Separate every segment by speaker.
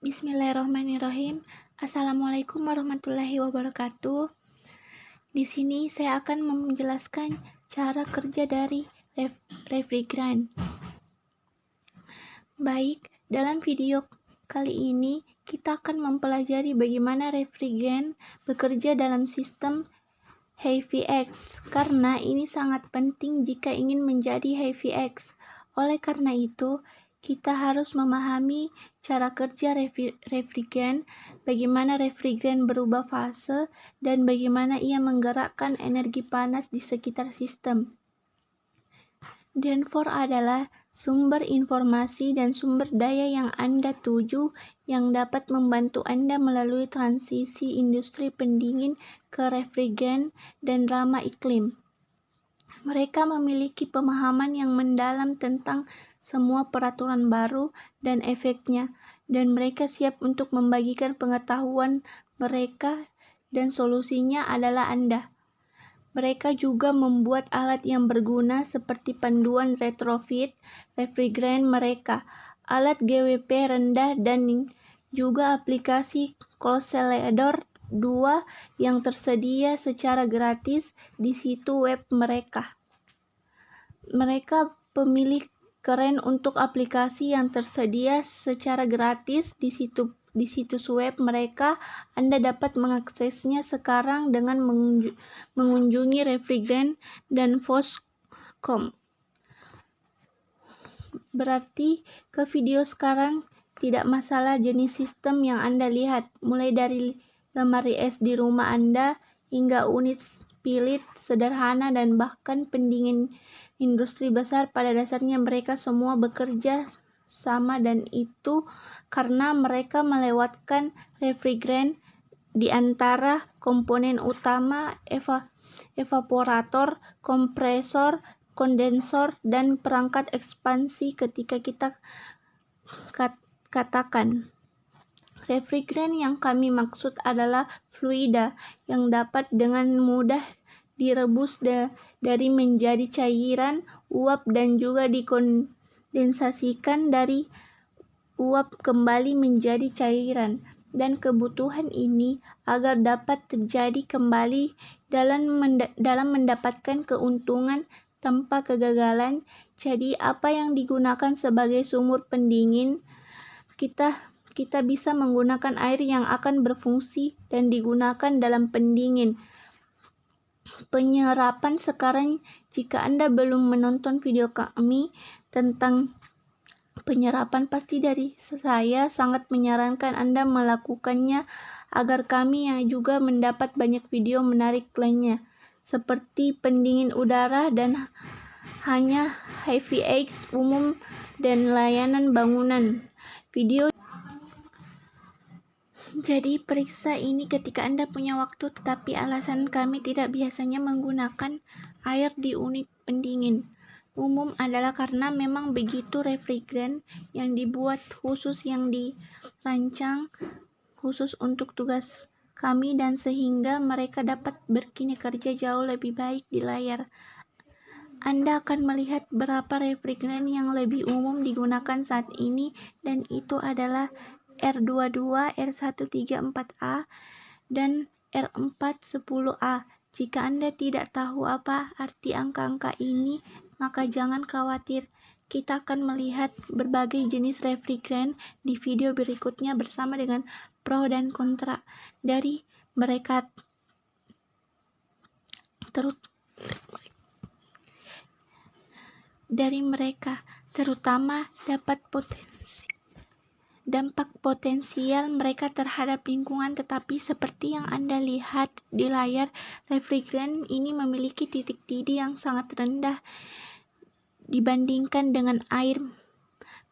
Speaker 1: Bismillahirrahmanirrahim. Assalamualaikum warahmatullahi wabarakatuh. Di sini saya akan menjelaskan cara kerja dari refrigeran. Baik, dalam video kali ini kita akan mempelajari bagaimana refrigeran bekerja dalam sistem HVAC, karena ini sangat penting jika ingin menjadi HVAC. Oleh karena itu, kita harus memahami cara kerja refrigeran, bagaimana refrigeran berubah fase, dan bagaimana ia menggerakkan energi panas di sekitar sistem. Danforth adalah sumber informasi dan sumber daya yang Anda tuju yang dapat membantu Anda melalui transisi industri pendingin ke refrigeran dan ramah iklim. Mereka memiliki pemahaman yang mendalam tentang semua peraturan baru dan efeknya, dan mereka siap untuk membagikan pengetahuan mereka, dan solusinya adalah Anda. Mereka juga membuat alat yang berguna seperti panduan retrofit refrigeran mereka, alat GWP rendah, dan juga aplikasi CoolShell 2 yang tersedia secara gratis di situs web mereka. Mereka pemilik keren untuk aplikasi yang tersedia secara gratis di situs web mereka. Anda dapat mengaksesnya sekarang dengan mengunjungi refrigeran dan Danforth.com. Berarti ke video sekarang tidak masalah jenis sistem yang Anda lihat, mulai dari lemari es di rumah Anda hingga unit split sederhana dan bahkan pendingin industri besar. Pada dasarnya mereka semua bekerja sama, dan itu karena mereka melewatkan refrigeran di antara komponen utama evaporator, kompresor, kondensor, dan perangkat ekspansi. Ketika kita katakan refrigeran, yang kami maksud adalah fluida yang dapat dengan mudah direbus dari menjadi cairan uap dan juga dikondensasikan dari uap kembali menjadi cairan. Dan kebutuhan ini agar dapat terjadi kembali dalam mendapatkan keuntungan tanpa kegagalan. Jadi apa yang digunakan sebagai sumur pendingin, kita bisa menggunakan air yang akan berfungsi dan digunakan dalam pendingin. Penyerapan sekarang, jika Anda belum menonton video kami tentang penyerapan, pasti dari saya sangat menyarankan Anda melakukannya agar kami yang juga mendapat banyak video menarik lainnya seperti pendingin udara dan hanya HVAC umum dan layanan bangunan. Jadi periksa ini ketika Anda punya waktu, tetapi alasan kami tidak biasanya menggunakan air di unit pendingin umum adalah karena memang begitu refrigeran yang dibuat khusus, yang dirancang khusus untuk tugas kami, dan sehingga mereka dapat berkinerja jauh lebih baik di layar. Anda akan melihat berapa refrigeran yang lebih umum digunakan saat ini, dan itu adalah R22, R134A, dan R410A. Jika Anda tidak tahu apa arti angka-angka ini, maka jangan khawatir. Kita akan melihat berbagai jenis refrigeran di video berikutnya bersama dengan pro dan kontra dari mereka, terutama dampak potensial mereka terhadap lingkungan. Tetapi seperti yang Anda lihat di layar, refrigeran ini memiliki titik didih yang sangat rendah dibandingkan dengan air.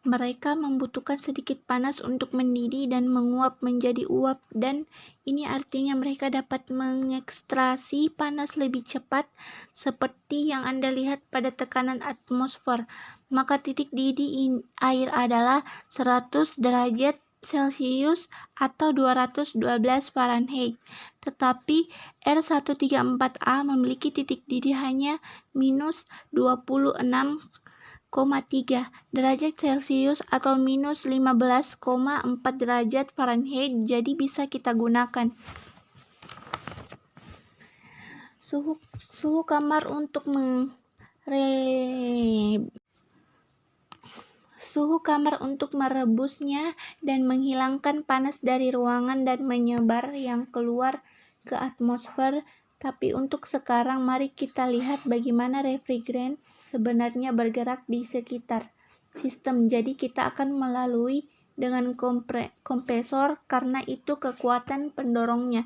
Speaker 1: Mereka membutuhkan sedikit panas untuk mendidih dan menguap menjadi uap, dan ini artinya mereka dapat mengekstraksi panas lebih cepat. Seperti yang Anda lihat pada tekanan atmosfer, maka titik didih air adalah 100 derajat Celcius atau 212 Fahrenheit. Tetapi R134A memiliki titik didih hanya minus 26,5 derajat Celcius atau minus 15,4 derajat Fahrenheit. Jadi bisa kita gunakan. Suhu kamar untuk merebusnya dan menghilangkan panas dari ruangan dan menyebar yang keluar ke atmosfer. Tapi untuk sekarang mari kita lihat bagaimana refrigeran sebenarnya bergerak di sekitar sistem. Jadi kita akan melalui dengan kompresor karena itu kekuatan pendorongnya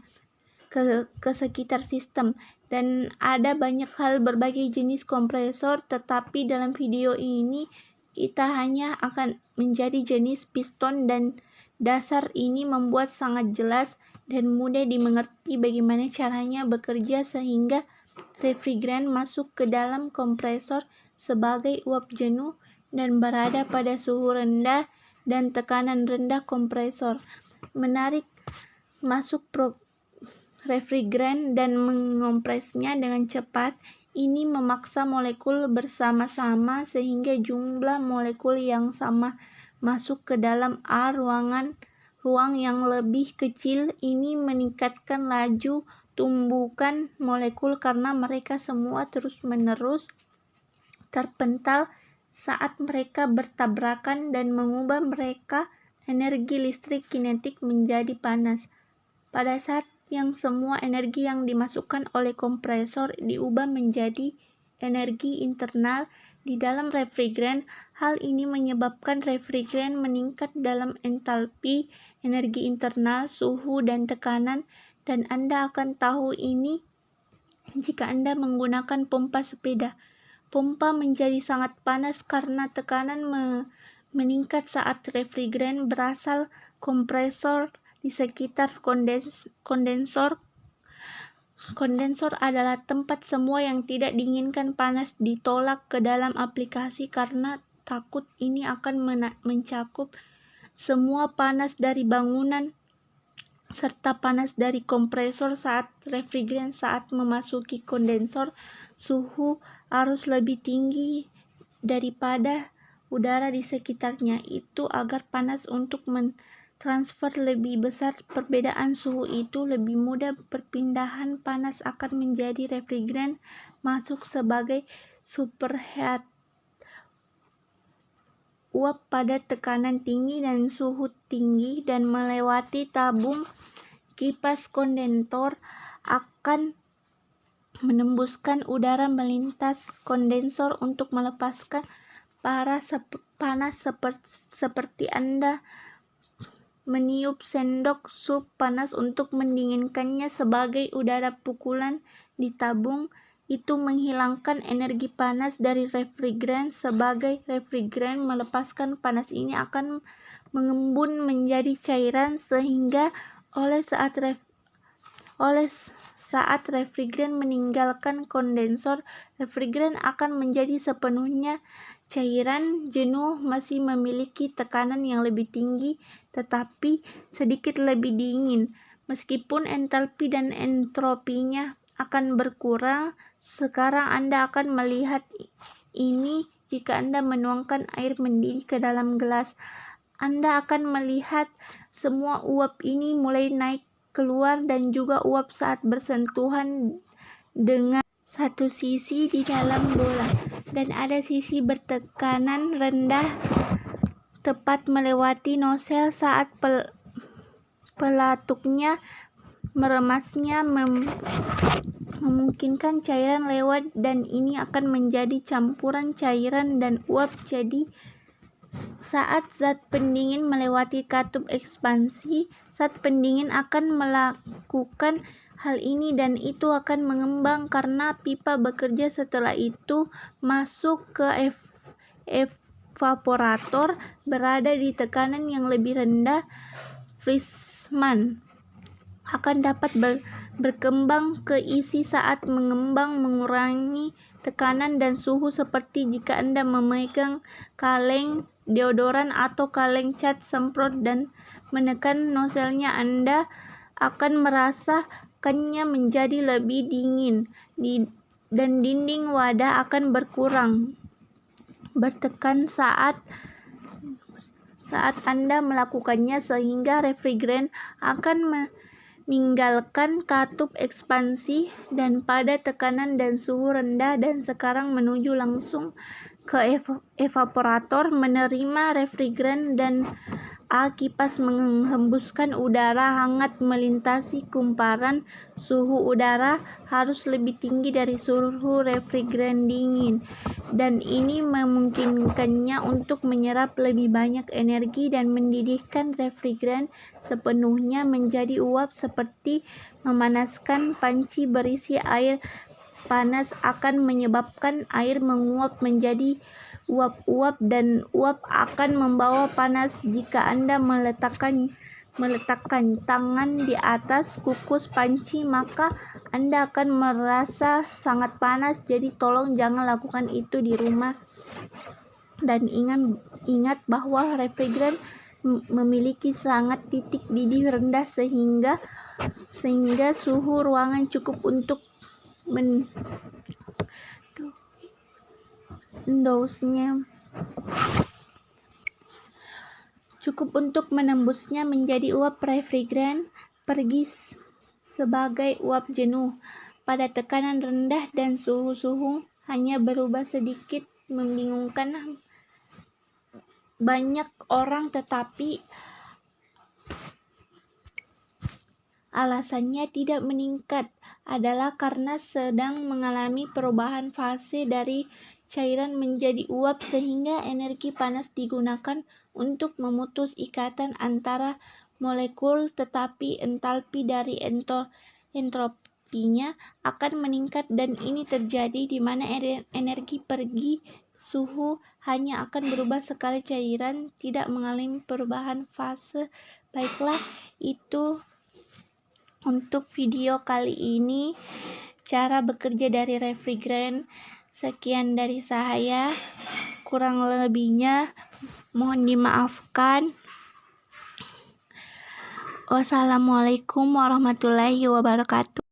Speaker 1: ke sekitar sistem. Dan ada banyak hal berbagai jenis kompresor, tetapi dalam video ini kita hanya akan menjadi jenis piston, dan dasar ini membuat sangat jelas dan mudah dimengerti bagaimana caranya bekerja sehingga refrigeran masuk ke dalam kompresor sebagai uap jenuh dan berada pada suhu rendah dan tekanan rendah. Kompresor menarik masuk refrigeran dan mengompresnya dengan cepat. Ini memaksa molekul bersama-sama sehingga jumlah molekul yang sama masuk ke dalam ruang yang lebih kecil. Ini meningkatkan laju tumbukan molekul karena mereka semua terus-menerus terpental saat mereka bertabrakan dan mengubah mereka energi listrik kinetik menjadi panas. Pada saat yang semua energi yang dimasukkan oleh kompresor diubah menjadi energi internal di dalam refrigeran. Hal ini menyebabkan refrigeran meningkat dalam entalpi, energi internal, suhu, dan tekanan. Dan Anda akan tahu ini jika Anda menggunakan pompa sepeda. Pompa menjadi sangat panas karena tekanan meningkat saat refrigeran berasal kompresor di sekitar kondensor. Kondensor adalah tempat semua yang tidak diinginkan panas ditolak ke dalam aplikasi karena takut ini akan mencakup semua panas dari bangunan serta panas dari kompresor. Saat refrigeran saat memasuki kondensor, suhu harus lebih tinggi daripada udara di sekitarnya itu agar panas untuk transfer lebih besar. Perbedaan suhu itu lebih mudah. Perpindahan panas akan menjadi refrigeran masuk sebagai superheat uap pada tekanan tinggi dan suhu tinggi dan melewati tabung kipas kondensor akan menembuskan udara melintas kondensor untuk melepaskan panas seperti Anda meniup sendok sup panas untuk mendinginkannya sebagai udara pukulan di tabung. Itu menghilangkan energi panas dari refrigeran. Sebagai refrigeran melepaskan panas ini akan mengembun menjadi cairan sehingga oleh saat refrigeran meninggalkan kondensor, refrigeran akan menjadi sepenuhnya cairan jenuh. Masih memiliki tekanan yang lebih tinggi tetapi sedikit lebih dingin. Meskipun entalpi dan entropinya akan berkurang. Sekarang Anda akan melihat ini jika Anda menuangkan air mendidih ke dalam gelas. Anda akan melihat semua uap ini mulai naik keluar dan juga uap saat bersentuhan dengan satu sisi di dalam bola, dan ada sisi bertekanan rendah tepat melewati nosel. Saat pelatuknya meremasnya memungkinkan cairan lewat, dan ini akan menjadi campuran cairan dan uap. Jadi saat zat pendingin melewati katup ekspansi, zat pendingin akan melakukan hal ini dan itu akan mengembang karena pipa bekerja. Setelah itu masuk ke evaporator berada di tekanan yang lebih rendah. Frischmann akan dapat berkembang ke isi saat mengembang, mengurangi tekanan dan suhu seperti jika Anda memegang kaleng deodoran atau kaleng cat semprot dan menekan noselnya. Anda akan merasakannya menjadi lebih dingin dan dinding wadah akan berkurang bertekan saat Anda melakukannya, sehingga refrigeran akan meninggalkan katup ekspansi dan pada tekanan dan suhu rendah, dan sekarang menuju langsung ke evaporator. Menerima refrigeran dan kipas menghembuskan udara hangat melintasi kumparan. Suhu udara harus lebih tinggi dari suhu refrigeran dingin, dan ini memungkinkannya untuk menyerap lebih banyak energi dan mendidihkan refrigeran sepenuhnya menjadi uap. Seperti memanaskan panci berisi air panas akan menyebabkan air menguap menjadi uap-uap, dan uap akan membawa panas. Jika Anda meletakkan tangan di atas kukus panci, maka Anda akan merasa sangat panas. Jadi tolong jangan lakukan itu di rumah. Dan ingat bahwa refrigeran memiliki sangat titik didih rendah sehingga suhu ruangan cukup untuk menembusnya menjadi uap. Refrigeran pergi sebagai uap jenuh pada tekanan rendah dan suhu hanya berubah sedikit. Membingungkan banyak orang, tetapi alasannya tidak meningkat adalah karena sedang mengalami perubahan fase dari cairan menjadi uap, sehingga energi panas digunakan untuk memutus ikatan antara molekul, tetapi entalpi dari entropinya akan meningkat, dan ini terjadi di mana energi pergi. Suhu hanya akan berubah sekali cairan tidak mengalami perubahan fase. Baiklah, itu untuk video kali ini, cara bekerja dari refrigeran. Sekian dari saya, kurang lebihnya mohon dimaafkan. Wassalamualaikum warahmatullahi wabarakatuh.